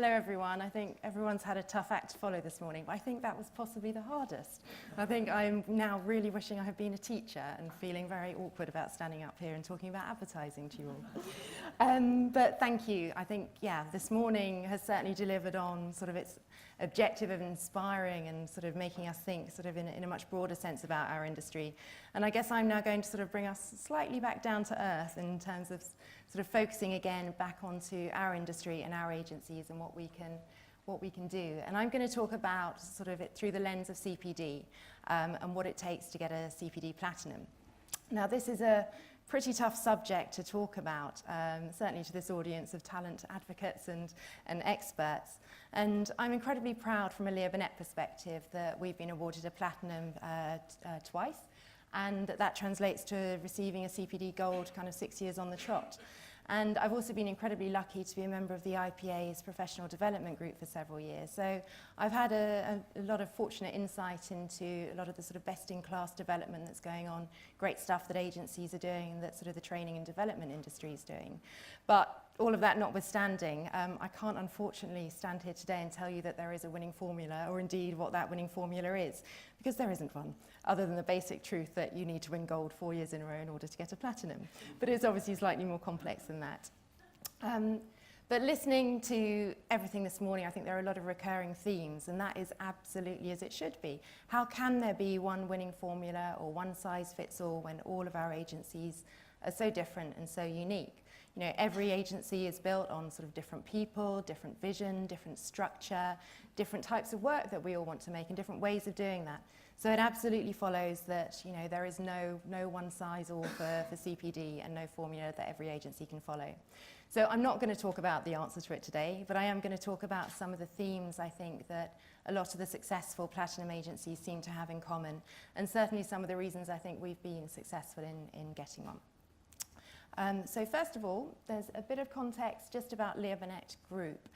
hello everyone. I think everyone's had a tough act to follow this morning, but I think that was possibly the hardest. I think I'm now really wishing I had been a teacher and feeling very awkward about standing up here and talking about advertising to you all. But thank you. I think, yeah, this morning has certainly delivered on sort of its objective of inspiring and sort of making us think sort of in a much broader sense about our industry. And I guess I'm now going to sort of bring us slightly back down to earth in terms of sort of focusing again back onto our industry and our agencies and what we can do. And I'm going to talk about sort of it through the lens of CPD and what it takes to get a CPD Platinum. Now, this is a pretty tough subject to talk about, certainly to this audience of talent advocates and experts. And I'm incredibly proud from a Leah Burnett perspective that we've been awarded a Platinum twice, and that translates to receiving a CPD Gold kind of 6 years on the trot. And I've also been incredibly lucky to be a member of the IPA's professional development group for several years. So I've had a lot of fortunate insight into a lot of the sort of best-in-class development that's going on, great stuff that agencies are doing and that sort of the training and development industry is doing. But all of that notwithstanding, I can't unfortunately stand here today and tell you that there is a winning formula, or indeed what that winning formula is, because there isn't one, other than the basic truth that you need to win gold 4 years in a row in order to get a platinum. But it's obviously slightly more complex than that. But listening to everything this morning, I think there are a lot of recurring themes, and that is absolutely as it should be. How can there be one winning formula or one size fits all when all of our agencies are so different and so unique? You know, every agency is built on sort of different people, different vision, different structure, different types of work that we all want to make and different ways of doing that. So it absolutely follows that, you know, there is no one size all for CPD and no formula that every agency can follow. So I'm not going to talk about the answer to it today, but I am going to talk about some of the themes I think that a lot of the successful Platinum agencies seem to have in common, and certainly some of the reasons I think we've been successful in getting one. So first of all, there's a bit of context just about Leah Burnett Group,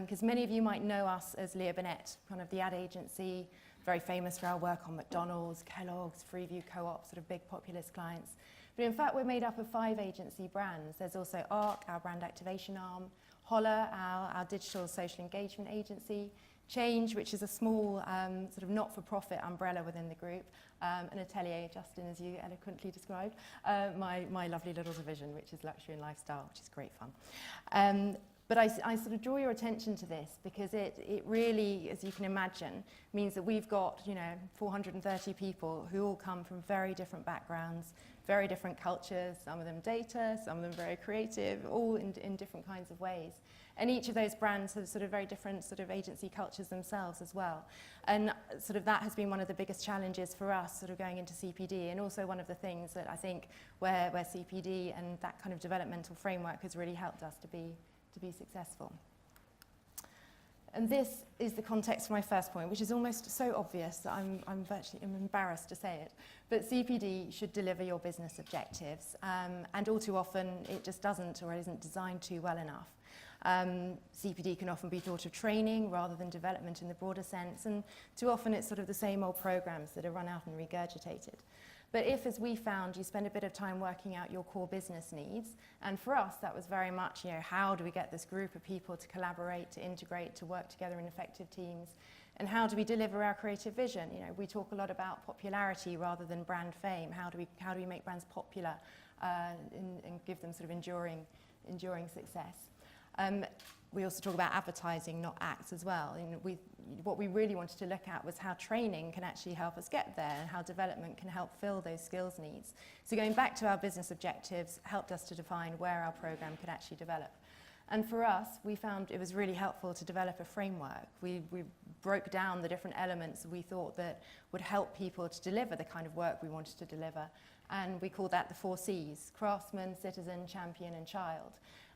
because many of you might know us as Leah Burnett, kind of the ad agency, very famous for our work on McDonald's, Kellogg's, Freeview Co-op, sort of big populist clients. But in fact, we're made up of 5 agency brands. There's also ARC, our brand activation arm, Holler, our digital social engagement agency, Change, which is a small sort of not-for-profit umbrella within the group, and Atelier, Justin, as you eloquently described, my lovely little division, which is luxury and lifestyle, which is great fun. But I sort of draw your attention to this because it really, as you can imagine, means that we've got, you know, 430 people who all come from very different backgrounds, very different cultures, some of them data, some of them very creative, all in different kinds of ways. And each of those brands have sort of very different sort of agency cultures themselves as well. And sort of that has been one of the biggest challenges for us sort of going into CPD, and also one of the things that I think where CPD and that kind of developmental framework has really helped us to be successful. And this is the context for my first point, which is almost so obvious that I'm embarrassed to say it. But CPD should deliver your business objectives, and all too often it just doesn't, or isn't designed to well enough. CPD can often be thought of training rather than development in the broader sense, and too often it's sort of the same old programs that are run out and regurgitated. But if, as we found, you spend a bit of time working out your core business needs, and for us that was very much, you know, how do we get this group of people to collaborate, to integrate, to work together in effective teams, and how do we deliver our creative vision? You know, we talk a lot about popularity rather than brand fame. How do we make brands popular and give them sort of enduring success? We also talk about advertising, not acts, as well. And what we really wanted to look at was how training can actually help us get there and how development can help fill those skills needs. So going back to our business objectives helped us to define where our program could actually develop. And for us, we found it was really helpful to develop a framework. We broke down the different elements we thought that would help people to deliver the kind of work we wanted to deliver. And we called that the 4 Cs: craftsman, citizen, champion, and child.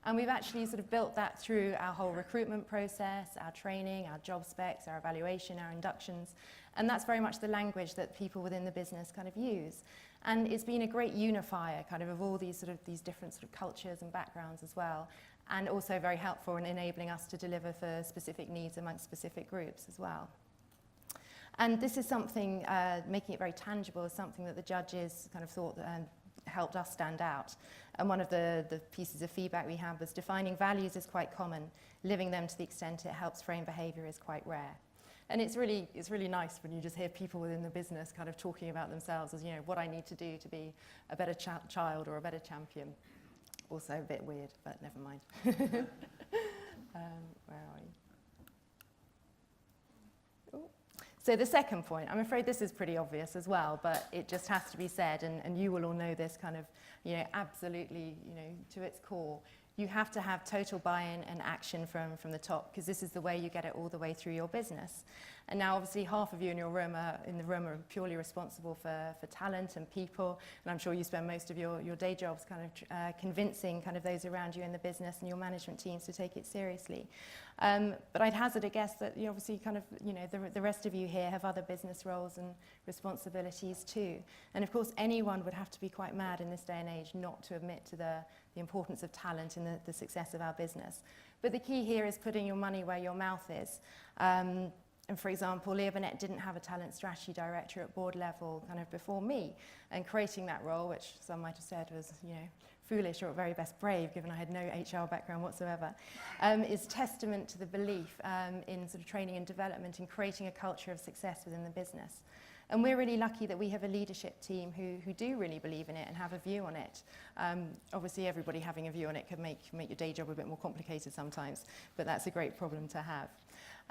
And we've actually sort of built that through our whole recruitment process, our training, our job specs, our evaluation, our inductions. And that's very much the language that people within the business kind of use. And it's been a great unifier kind of all these different sort of cultures and backgrounds as well. And also very helpful in enabling us to deliver for specific needs amongst specific groups as well. And this is something, making it very tangible, is something that the judges kind of thought helped us stand out. And one of the pieces of feedback we had was defining values is quite common. Living them to the extent it helps frame behaviour is quite rare. And it's really nice when you just hear people within the business kind of talking about themselves as, what I need to do to be a better child or a better champion. Also a bit weird, but never mind. Where are we? Ooh. So the second point, I'm afraid this is pretty obvious as well, but it just has to be said, and you will all know this kind of, absolutely, to its core. You have to have total buy-in and action from the top, because this is the way you get it all the way through your business. And now obviously half of you in the room are purely responsible for talent and people, and I'm sure you spend most of your day jobs kind of convincing kind of those around you in the business and your management teams to take it seriously. But I'd hazard a guess that you obviously kind of, the rest of you here have other business roles and responsibilities too. And of course anyone would have to be quite mad in this day and age not to admit to the importance of talent in the success of our business. But the key here is putting your money where your mouth is. And for example, Leah Burnett didn't have a talent strategy director at board level kind of before me. And creating that role, which some might have said was, foolish or at very best brave, given I had no HR background whatsoever, is testament to the belief in sort of training and development and creating a culture of success within the business. And we're really lucky that we have a leadership team who do really believe in it and have a view on it. Obviously, everybody having a view on it could make your day job a bit more complicated sometimes, but that's a great problem to have.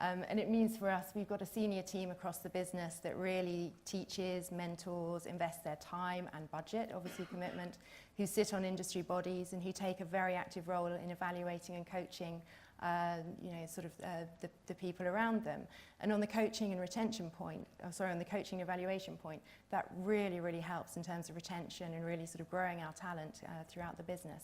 And it means for us, we've got a senior team across the business that really teaches, mentors, invests their time and budget, obviously commitment, who sit on industry bodies and who take a very active role in evaluating and coaching the people around them. And on the coaching and retention point, on the coaching evaluation point, that really, really helps in terms of retention and really sort of growing our talent throughout the business.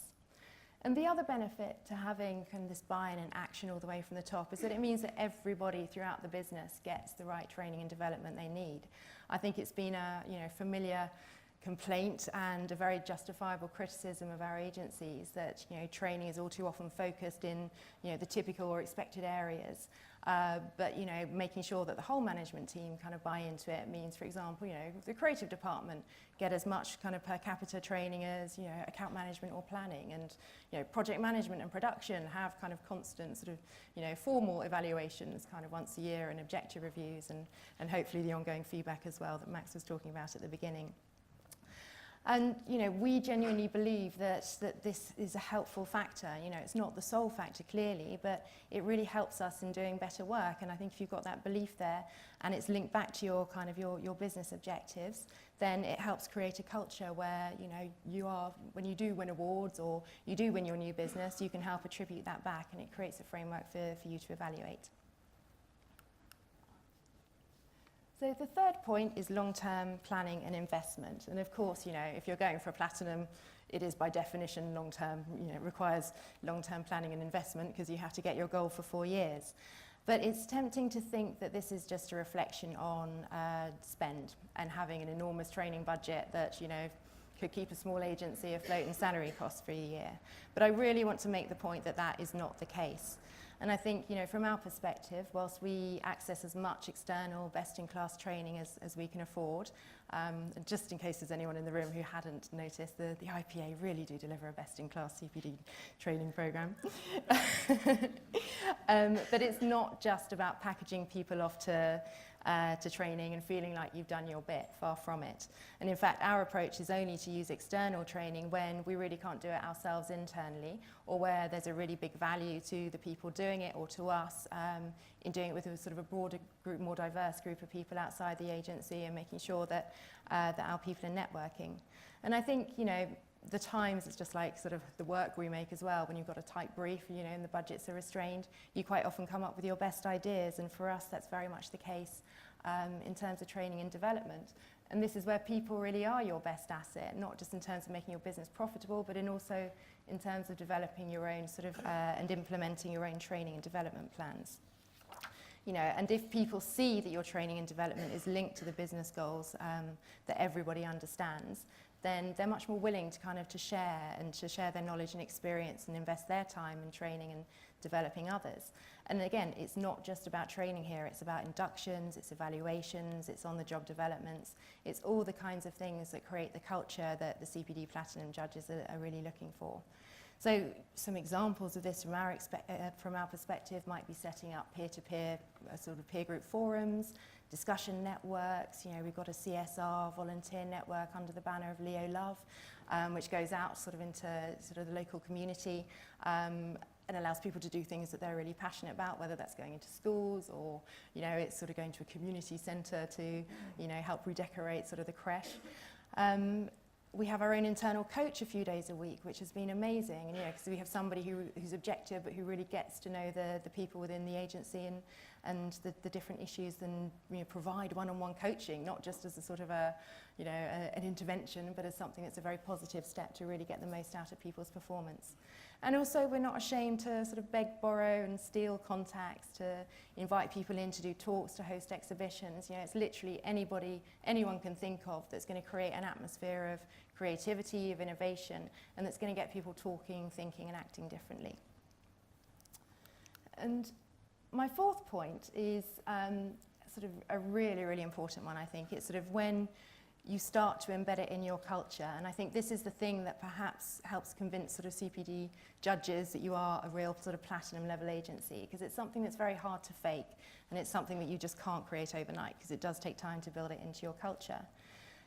And the other benefit to having kind of this buy-in and action all the way from the top is that it means that everybody throughout the business gets the right training and development they need. I think it's been a familiar complaint and a very justifiable criticism of our agencies that training is all too often focused in the typical or expected areas, but making sure that the whole management team kind of buy into it means, for example, the creative department get as much kind of per capita training as account management or planning, and project management and production have kind of constant sort of formal evaluations kind of once a year and objective reviews and hopefully the ongoing feedback as well that Max was talking about at the beginning. And we genuinely believe that this is a helpful factor. It's not the sole factor clearly, but it really helps us in doing better work. And I think if you've got that belief there and it's linked back to your kind of your business objectives, then it helps create a culture where when you do win awards or you do win your new business, you can help attribute that back, and it creates a framework for you to evaluate. So the third point is long-term planning and investment. And of course, if you're going for a platinum, it is by definition long-term, it requires long-term planning and investment because you have to get your goal for 4 years. But it's tempting to think that this is just a reflection on spend and having an enormous training budget that, could keep a small agency afloat in salary costs for a year. But I really want to make the point that that is not the case. And I think, from our perspective, whilst we access as much external best-in-class training as we can afford, just in case there's anyone in the room who hadn't noticed, the IPA really do deliver a best-in-class CPD training program. But it's not just about packaging people off to training and feeling like you've done your bit, far from it. And in fact, our approach is only to use external training when we really can't do it ourselves internally, or where there's a really big value to the people doing it or to us in doing it with a sort of a broader group, more diverse group of people outside the agency, and making sure that our people are networking. And I think, the times, it's just like sort of the work we make as well. When you've got a tight brief, and the budgets are restrained, you quite often come up with your best ideas. And for us, that's very much the case in terms of training and development. And this is where people really are your best asset, not just in terms of making your business profitable, but also in terms of developing your own sort of and implementing your own training and development plans. You know, and if people see that your training and development is linked to the business goals that everybody understands, then they're much more willing to kind of to share their knowledge and experience and invest their time in training and developing others. And again, it's not just about training here, it's about inductions, it's evaluations, it's on-the-job developments, it's all the kinds of things that create the culture that the CPD Platinum judges are really looking for. So some examples of this from our perspective might be setting up peer-to-peer sort of peer group forums, discussion networks. You know, we've got a CSR volunteer network under the banner of Leo Love, which goes out sort of into sort of the local community and allows people to do things that they're really passionate about, whether that's going into schools or, you know, it's sort of going to a community centre to, you know, help redecorate sort of the creche. We have our own internal coach a few days a week, which has been amazing, and, you know, because we have somebody who's objective but who really gets to know the people within the agency and the different issues, and, you know, provide one-on-one coaching, not just as a sort of an intervention, but as something that's a very positive step to really get the most out of people's performance. And also, we're not ashamed to sort of beg, borrow and steal contacts, to invite people in to do talks, to host exhibitions. You know, it's literally anyone can think of that's going to create an atmosphere of creativity, of innovation, and that's going to get people talking, thinking and acting differently. And my fourth point is sort of a really, really important one, I think. It's sort of when you start to embed it in your culture. And I think this is the thing that perhaps helps convince sort of CPD judges that you are a real sort of platinum level agency, because it's something that's very hard to fake, and it's something that you just can't create overnight, because it does take time to build it into your culture.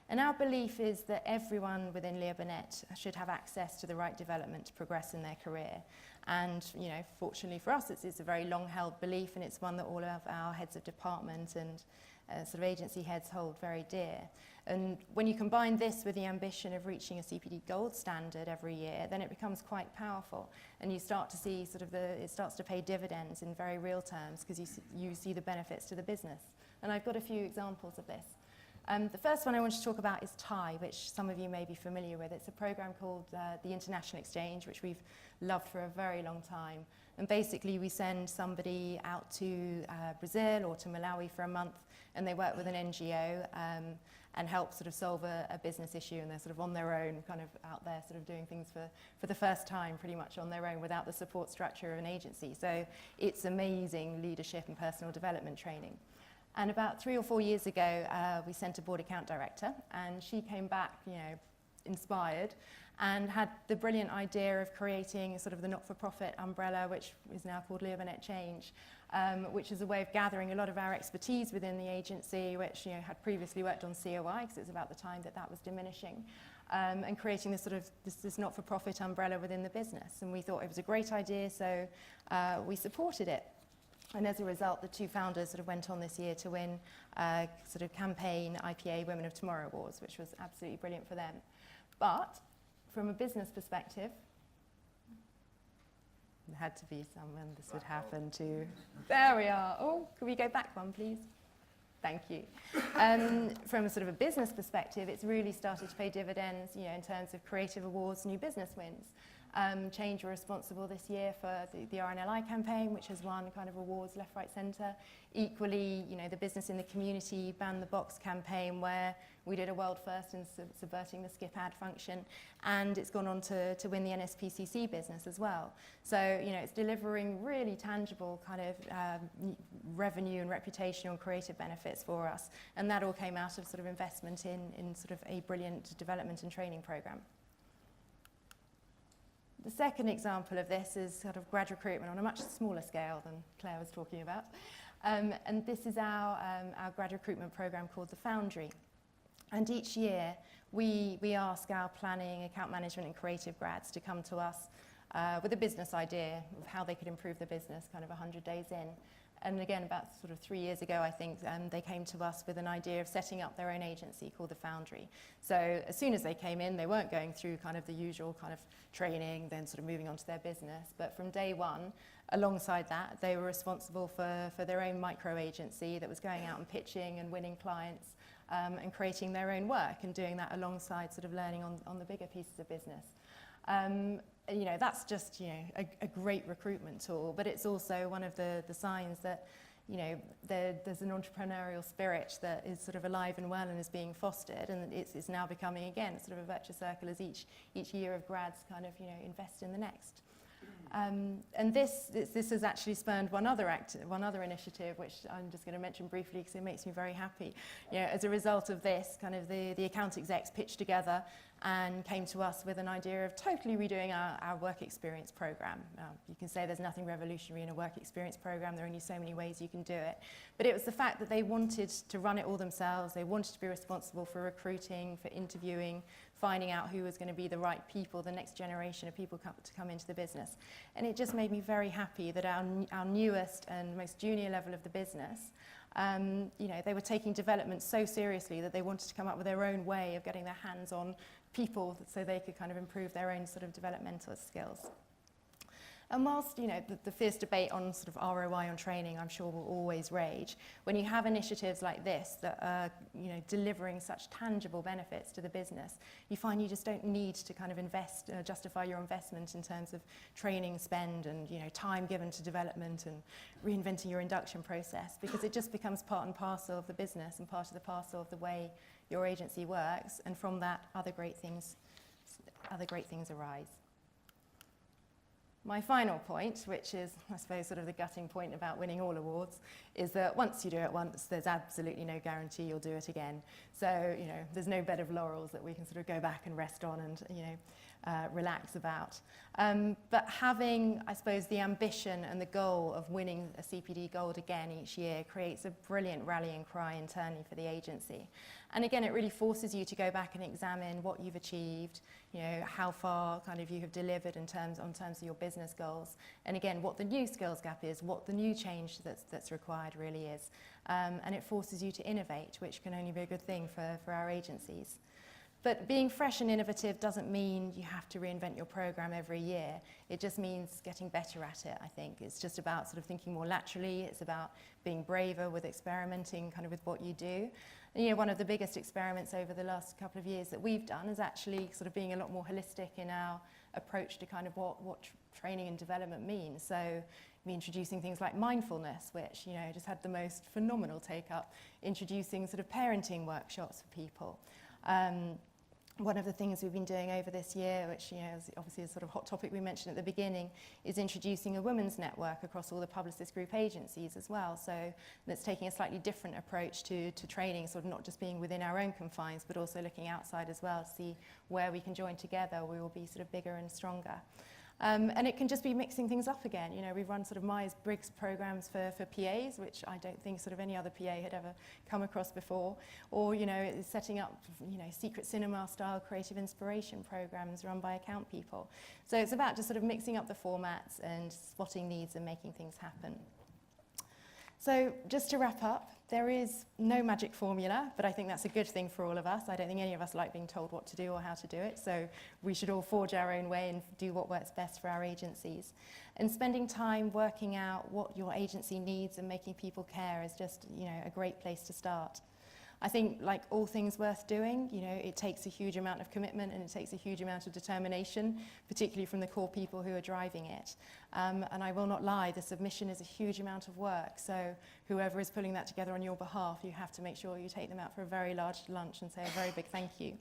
And our belief is that everyone within Leo Burnett should have access to the right development to progress in their career. And, you know, fortunately for us, it's a very long-held belief, and it's one that all of our heads of department and sort of agency heads hold very dear. And when you combine this with the ambition of reaching a CPD gold standard every year, then it becomes quite powerful, and you start to see sort of it starts to pay dividends in very real terms, because you see the benefits to the business. And I've got a few examples of this. The first one I want to talk about is TIE, which some of you may be familiar with. It's a program called the International Exchange, which we've loved for a very long time. And basically, we send somebody out to Brazil or to Malawi for a month, and they work with an NGO and help sort of solve a business issue, and they're sort of on their own, kind of out there sort of doing things for the first time, pretty much on their own, without the support structure of an agency. So it's amazing leadership and personal development training. And about 3 or 4 years ago, we sent a board account director, and she came back, you know, inspired, and had the brilliant idea of creating sort of the not-for-profit umbrella, which is now called Leo Burnett Change, which is a way of gathering a lot of our expertise within the agency, which, you know, had previously worked on COI, because it was about the time that was diminishing, and creating this sort of this not-for-profit umbrella within the business. And we thought it was a great idea, so we supported it. And as a result, the two founders sort of went on this year to win sort of campaign IPA Women of Tomorrow Awards, which was absolutely brilliant for them. But from a business perspective, there had to be someone this would happen to. There we are. Oh, could we go back one, please? Thank you. From a sort of a business perspective, it's really started to pay dividends, you know, in terms of creative awards, new business wins. Change were responsible this year for the RNLI campaign, which has won kind of awards left, right, centre. Equally, you know, the Business in the Community Ban the Box campaign, where we did a world first in subverting the skip ad function, and it's gone on to win the NSPCC business as well. So, you know, it's delivering really tangible kind of revenue and reputational and creative benefits for us, and that all came out of sort of investment in sort of a brilliant development and training programme. The second example of this is sort of grad recruitment on a much smaller scale than Claire was talking about. And this is our grad recruitment programme called the Foundry. And each year we ask our planning, account management and creative grads to come to us with a business idea of how they could improve the business kind of 100 days in. And again, about sort of 3 years ago, I think, they came to us with an idea of setting up their own agency called the Foundry. So as soon as they came in, they weren't going through kind of the usual kind of training, then sort of moving on to their business. But from day one, alongside that, they were responsible for their own micro agency that was going out and pitching and winning clients and creating their own work, and doing that alongside sort of learning on the bigger pieces of business. You know, that's just, you know, a great recruitment tool, but it's also one of the signs that, there's an entrepreneurial spirit that is sort of alive and well and is being fostered, and it's now becoming again sort of a virtuous circle as each year of grads kind of invest in the next. And this has actually spurned one other initiative, which I'm just going to mention briefly because it makes me very happy. As a result of this, kind of the account execs pitched together and came to us with an idea of totally redoing our work experience program. Now, you can say there's nothing revolutionary in a work experience program. There are only so many ways you can do it. But it was the fact that they wanted to run it all themselves. They wanted to be responsible for recruiting, for interviewing, finding out who was going to be the right people, the next generation of people to come into the business. And it just made me very happy that our newest and most junior level of the business, they were taking development so seriously that they wanted to come up with their own way of getting their hands on people so they could kind of improve their own sort of developmental skills. And whilst, the fierce debate on sort of ROI on training, I'm sure will always rage, when you have initiatives like this that are, delivering such tangible benefits to the business, you find you just don't need to kind of justify your investment in terms of training spend and, time given to development and reinventing your induction process, because it just becomes part and parcel of the business and part of the parcel of the way your agency works, and from that, other great things arise. My final point, which is, I suppose, sort of the gutting point about winning all awards, is that once you do it once, there's absolutely no guarantee you'll do it again. So, there's no bed of laurels that we can sort of go back and rest on and, relax about. But having, I suppose, the ambition and the goal of winning a CPD Gold again each year creates a brilliant rallying cry internally for the agency. And again, it really forces you to go back and examine what you've achieved, how far kind of you have delivered in terms of your business goals. And again, what the new skills gap is, what the new change that's required really is. And it forces you to innovate, which can only be a good thing for our agencies. But being fresh and innovative doesn't mean you have to reinvent your program every year. It just means getting better at it, I think. It's just about sort of thinking more laterally. It's about being braver with experimenting kind of with what you do. And, one of the biggest experiments over the last couple of years that we've done is actually sort of being a lot more holistic in our approach to kind of what training and development means. So we introducing things like mindfulness, which, just had the most phenomenal take-up, introducing sort of parenting workshops for people. One of the things we've been doing over this year, which is obviously a sort of hot topic we mentioned at the beginning, is introducing a women's network across all the Publicist Group agencies as well. So that's taking a slightly different approach to training, sort of not just being within our own confines, but also looking outside as well to see where we can join together. We will be sort of bigger and stronger. And it can just be mixing things up again. We've run sort of Myers-Briggs programs for PAs, which I don't think sort of any other PA had ever come across before. Or, setting up, secret cinema style creative inspiration programs run by account people. So it's about just sort of mixing up the formats and spotting needs and making things happen. So just to wrap up, there is no magic formula, but I think that's a good thing for all of us. I don't think any of us like being told what to do or how to do it, so we should all forge our own way and do what works best for our agencies. And spending time working out what your agency needs and making people care is just, a great place to start. I think, like all things worth doing, it takes a huge amount of commitment and it takes a huge amount of determination, particularly from the core people who are driving it. And I will not lie, the submission is a huge amount of work. So whoever is pulling that together on your behalf, you have to make sure you take them out for a very large lunch and say a very big thank you.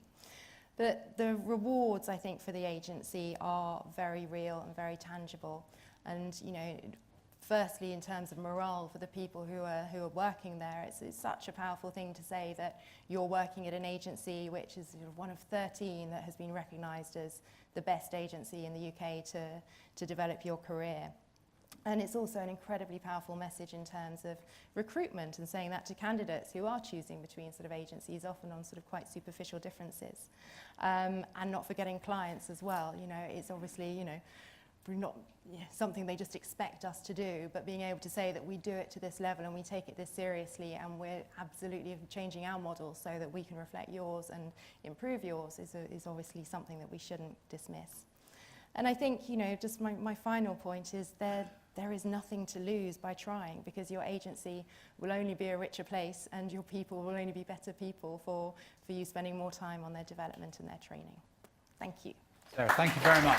But the rewards, I think, for the agency are very real and very tangible. And, firstly, in terms of morale for the people who are working there, it's such a powerful thing to say that you're working at an agency which is one of 13 that has been recognised as the best agency in the UK to develop your career. And it's also an incredibly powerful message in terms of recruitment and saying that to candidates who are choosing between sort of agencies, often on sort of quite superficial differences. And not forgetting clients as well. It's obviously, not something they just expect us to do, but being able to say that we do it to this level and we take it this seriously and we're absolutely changing our model so that we can reflect yours and improve yours is obviously something that we shouldn't dismiss. And I think, just my final point is there is nothing to lose by trying, because your agency will only be a richer place and your people will only be better people for you spending more time on their development and their training. Thank you. Sarah, thank you very much.